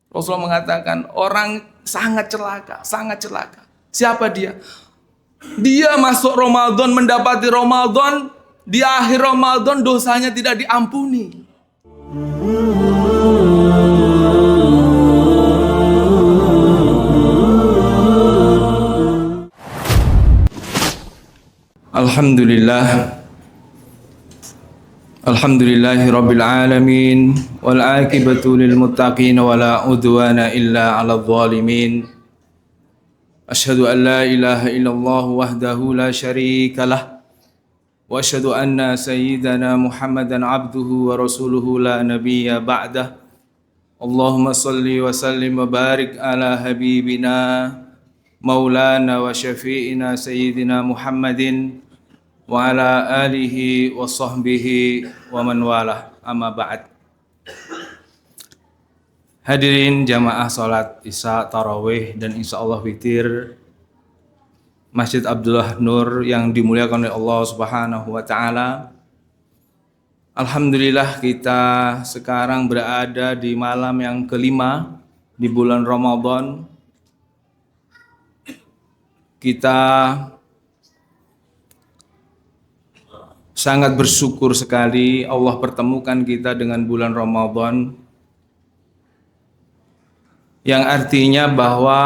Rasulullah mengatakan orang sangat celaka, sangat celaka. Siapa dia? Dia masuk Ramadan, mendapati Ramadan, di akhir Ramadan dosanya tidak diampuni. Alhamdulillahi rabbil alamin wal aqibatu lil muttaqin wala udwana illa 'alal zalimin. Asyhadu an la ilaha illallah wahdahu la syarikalah wa asyhadu anna sayyidana Muhammadan abduhu wa rasuluhu la nabiyya ba'dah. Allahumma salli wa sallim wa barik ala habibina maulana wa syafi'ina sayyidina Muhammadin wa ala alihi wa sahbihi wa man walah, amma ba'd. Hadirin jamaah salat Isya, Tarawih dan insyaallah witir Masjid Abdullah Nur yang dimuliakan oleh Allah Subhanahu wa taala. Alhamdulillah kita sekarang berada di malam yang kelima di bulan Ramadan. Kita sangat bersyukur sekali Allah pertemukan kita dengan bulan Ramadan, yang artinya bahwa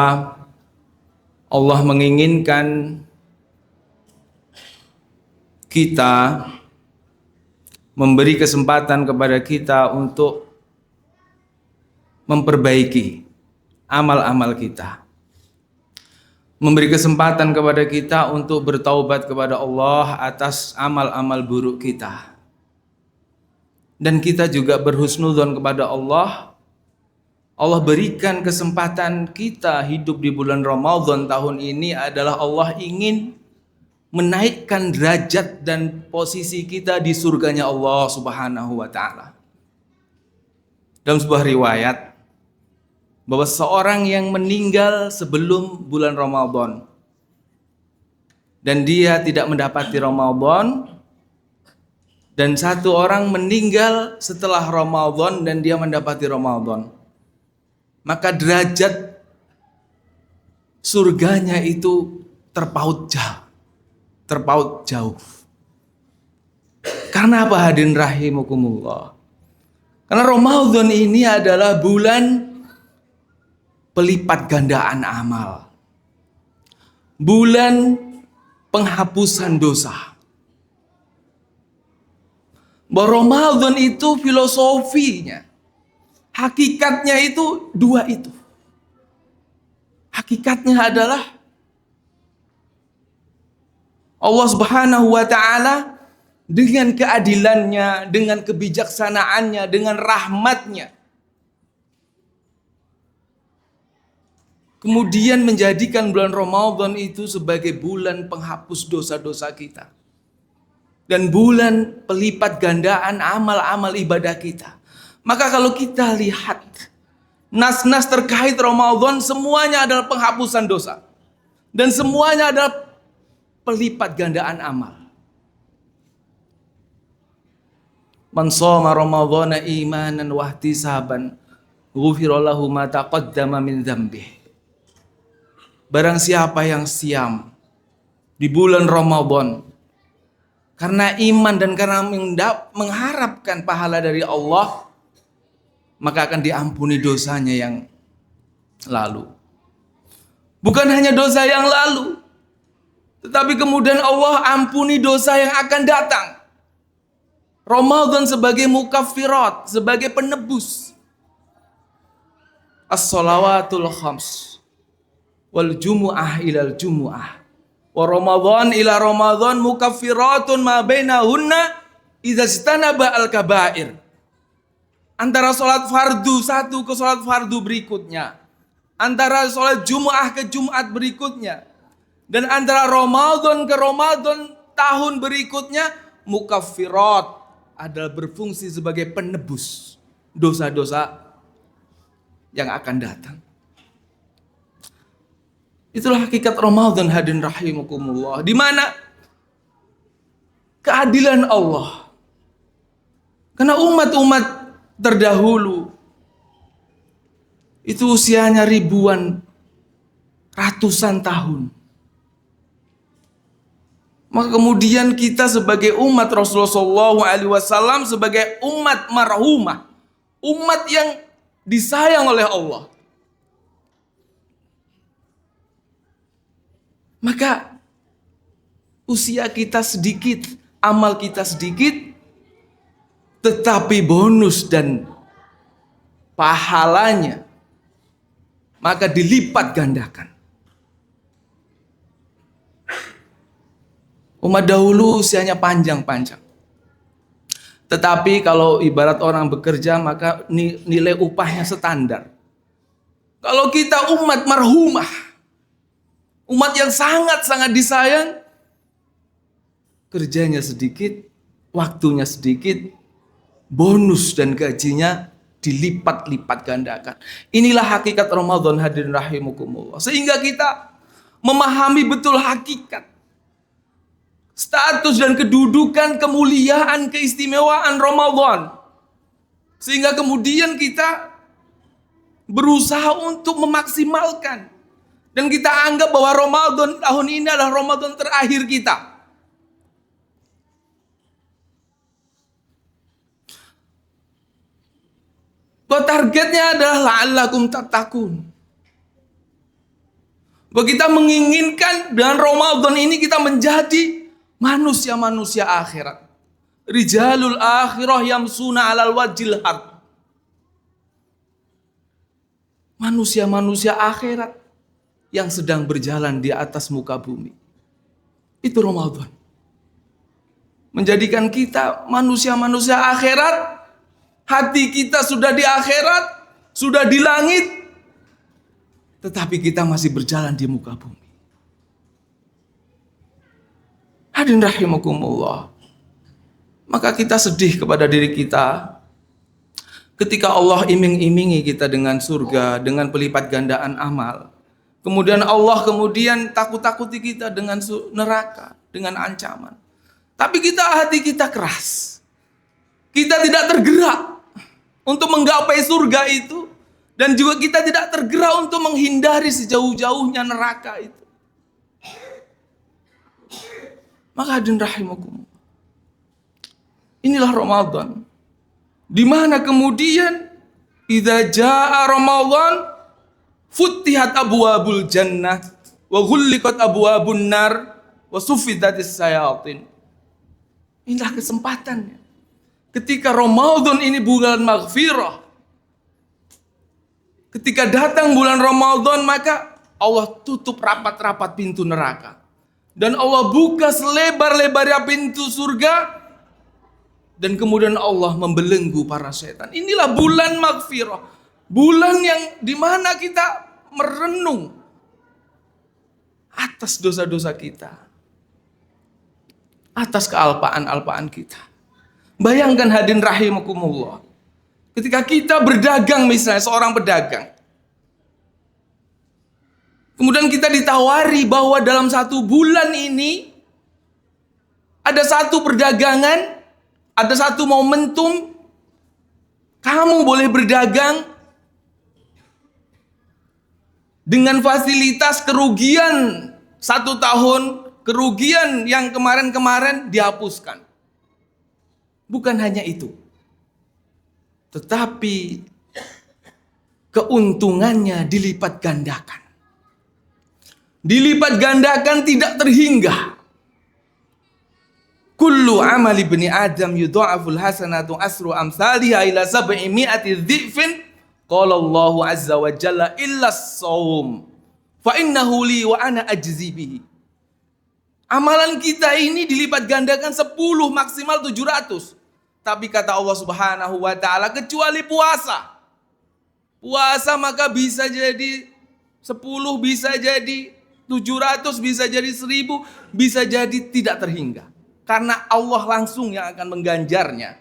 Allah menginginkan kita, memberi kesempatan kepada kita untuk memperbaiki amal-amal kita, memberi kesempatan kepada kita untuk bertaubat kepada Allah atas amal-amal buruk kita. Dan kita juga berhusnudzon kepada Allah. Allah berikan kesempatan kita hidup di bulan Ramadan tahun ini adalah Allah ingin menaikkan derajat dan posisi kita di surganya Allah Subhanahu wa taala. Dalam sebuah riwayat bahwa seorang yang meninggal sebelum bulan Ramadan dan dia tidak mendapati Ramadan, dan satu orang meninggal setelah Ramadan dan dia mendapati Ramadan, maka derajat surganya itu terpaut jauh. Karena apa, hadirin rahimakumullah? Karena Ramadan ini adalah bulan pelipat gandaan amal, bulan penghapusan dosa. Bahwa Ramadan itu filosofinya, hakikatnya itu dua itu. Hakikatnya adalah Allah Subhanahu wa taala dengan keadilannya, dengan kebijaksanaannya, dengan rahmatnya, kemudian menjadikan bulan Ramadan itu sebagai bulan penghapus dosa-dosa kita. Dan bulan pelipat gandaan amal-amal ibadah kita. Maka kalau kita lihat nas-nas terkait Ramadan, semuanya adalah penghapusan dosa. Dan semuanya adalah pelipat gandaan amal. Man shoma Ramadhana imanan wa ihtisaban ghufira lahu ma taqaddama min dzambihi. Barang siapa yang siam di bulan Ramadan karena iman dan karena mengharapkan pahala dari Allah, maka akan diampuni dosanya yang lalu. Bukan hanya dosa yang lalu, tetapi kemudian Allah ampuni dosa yang akan datang. Ramadan sebagai mukaffirat, sebagai penebus. As-shalawatul khams wal jumu'ah ilal jumu'ah wa Ramadan ila Ramadan mukaffiratun ma bainahunna idza istanaba al-kaba'ir. Antara sholat fardu satu ke sholat fardu berikutnya, antara sholat Jumu'ah ke Jumat berikutnya, dan antara Ramadan ke Ramadan tahun berikutnya, mukaffirat adalah berfungsi sebagai penebus dosa-dosa yang akan datang. Itulah hakikat Ramadan, hadirin rahimakumullah, di mana keadilan Allah. Karena umat-umat terdahulu itu usianya ribuan, ratusan tahun. Maka kemudian kita sebagai umat Rasulullah SAW, sebagai umat marhumah, umat yang disayang oleh Allah, maka usia kita sedikit, amal kita sedikit, tetapi bonus dan pahalanya maka dilipat gandakan. Umat dahulu usianya panjang-panjang. Tetapi kalau ibarat orang bekerja, maka nilai upahnya standar. Kalau kita umat marhumah, umat yang sangat-sangat disayang, kerjanya sedikit, waktunya sedikit, bonus dan gajinya dilipat-lipat gandakan. Inilah hakikat Ramadan, hadirin rahimakumullah. Sehingga kita memahami betul hakikat, status dan kedudukan, kemuliaan, keistimewaan Ramadan. Sehingga kemudian kita berusaha untuk memaksimalkan. Dan kita anggap bahwa Ramadan tahun ini adalah Ramadan terakhir kita. Bahwa targetnya adalah la'allakum tattaqun. Bahwa kita menginginkan dengan Ramadan ini kita menjadi manusia-manusia akhirat. Rijalul akhirah yamsuna alal wajil haq. Manusia-manusia akhirat yang sedang berjalan di atas muka bumi. Itu Ramadan. Menjadikan kita manusia-manusia akhirat. Hati kita sudah di akhirat, sudah di langit, tetapi kita masih berjalan di muka bumi. Hadirin rahimakumullah. Maka kita sedih kepada diri kita ketika Allah iming-imingi kita dengan surga, dengan pelipat gandaan amal. Kemudian Allah takut-takuti kita dengan neraka, dengan ancaman. Tapi hati kita keras. Kita tidak tergerak untuk menggapai surga itu, dan juga kita tidak tergerak untuk menghindari sejauh-jauhnya neraka itu. Maka hadirin rahimakumullah, inilah Ramadan, di mana kemudian idza jaa Ramadan futtihat abwabul jannah wa ghulliqat abwabun nar wa suffidatis sayatin. Inilah kesempatannya. Ketika Ramadan ini bulan maghfirah, ketika datang bulan Ramadan, maka Allah tutup rapat-rapat pintu neraka. Dan Allah buka selebar-lebarnya pintu surga. Dan kemudian Allah membelenggu para setan. Inilah bulan maghfirah. Bulan yang dimana kita merenung atas dosa-dosa kita, atas kealpaan-alpaan kita. Bayangkan hadirin rahimakumullah, ketika kita berdagang, misalnya seorang pedagang, kemudian kita ditawari bahwa dalam satu bulan ini ada satu perdagangan, ada satu momentum, kamu boleh berdagang dengan fasilitas kerugian 1 tahun, kerugian yang kemarin-kemarin dihapuskan. Bukan hanya itu, tetapi keuntungannya dilipat gandakan. Dilipat gandakan tidak terhingga. Kullu amal ibni Adam yudha'aful hasanatu asru amsalha ila 700 dhifin. Qala Allahu azza wa jalla illa as-shaum fa innahu li wa ana ajzi bihi. Amalan kita ini dilipat gandakan 10, maksimal 700. Tapi kata Allah Subhanahu wa taala, kecuali puasa. Puasa maka bisa jadi 10, bisa jadi 700, bisa jadi 1000, bisa jadi tidak terhingga. Karena Allah langsung yang akan mengganjarnya.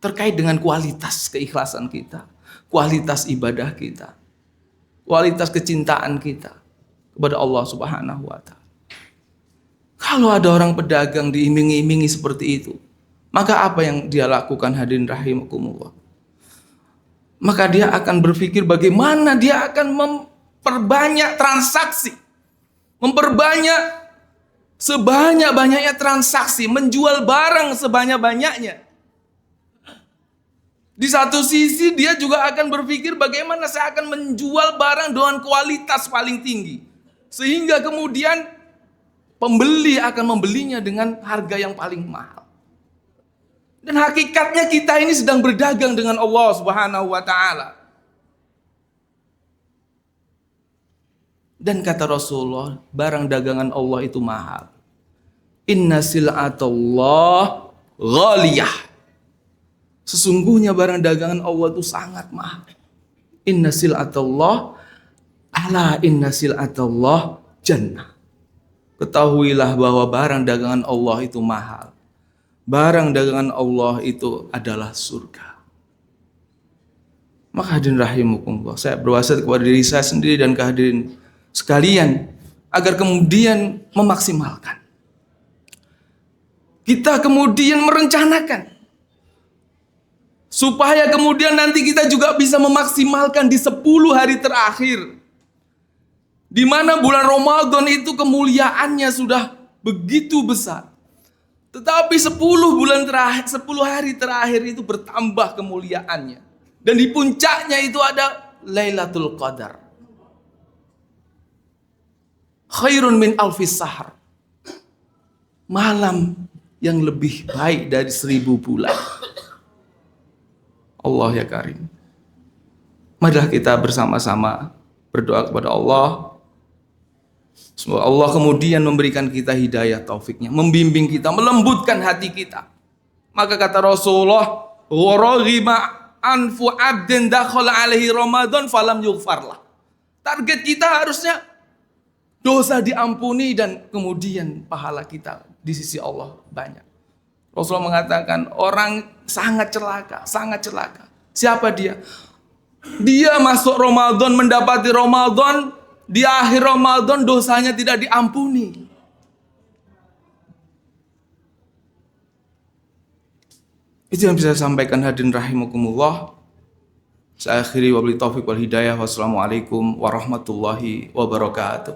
Terkait dengan kualitas keikhlasan kita, kualitas ibadah kita, kualitas kecintaan kita kepada Allah Subhanahu wa taala. Kalau ada orang pedagang diiming-imingi seperti itu, maka apa yang dia lakukan hadirin rahimakumullah? maka dia akan berpikir bagaimana dia akan memperbanyak transaksi, memperbanyak sebanyak-banyaknya transaksi, menjual barang sebanyak-banyaknya. Di satu sisi dia juga akan berpikir bagaimana saya akan menjual barang dengan kualitas paling tinggi, sehingga kemudian pembeli akan membelinya dengan harga yang paling mahal. Dan hakikatnya kita ini sedang berdagang dengan Allah Subhanahu wa taala. Dan kata Rasulullah, barang dagangan Allah itu mahal. Inna sil'atallah ghaliyah. Sesungguhnya barang dagangan Allah itu sangat mahal. Inna sil'atallah inna sil'atallah jannah. Ketahuilah bahwa barang dagangan Allah itu mahal. Barang dagangan Allah itu adalah surga. Maka hadirin rahimakumullah, saya berwasiat kepada diri saya sendiri dan kehadirin sekalian agar kemudian memaksimalkan. Kita kemudian merencanakan supaya kemudian nanti kita juga bisa memaksimalkan di 10 hari terakhir, di mana bulan Ramadan itu kemuliaannya sudah begitu besar. Tetapi 10 hari terakhir itu bertambah kemuliaannya. Dan di puncaknya itu ada Lailatul Qadar. Khairun min alfis sahar. Malam yang lebih baik dari 1000 bulan. Allah ya Karim. Marilah kita bersama-sama berdoa kepada Allah. Semoga Allah kemudian memberikan kita hidayah taufiknya, membimbing kita, melembutkan hati kita. Maka kata Rasulullah, "Waraghima anfu 'abdin dakhala alaihi Ramadan falam yughfarlah." Target kita harusnya dosa diampuni dan kemudian pahala kita di sisi Allah banyak. Rasulullah mengatakan orang sangat celaka, sangat celaka. Siapa dia? Dia masuk Ramadan, mendapati Ramadan, di akhir Ramadan dosanya tidak diampuni. Itu yang bisa saya sampaikan hadirin rahimakumullah. Saya akhiri wabillahi taufiq wal hidayah. Wassalamualaikum warahmatullahi wabarakatuh.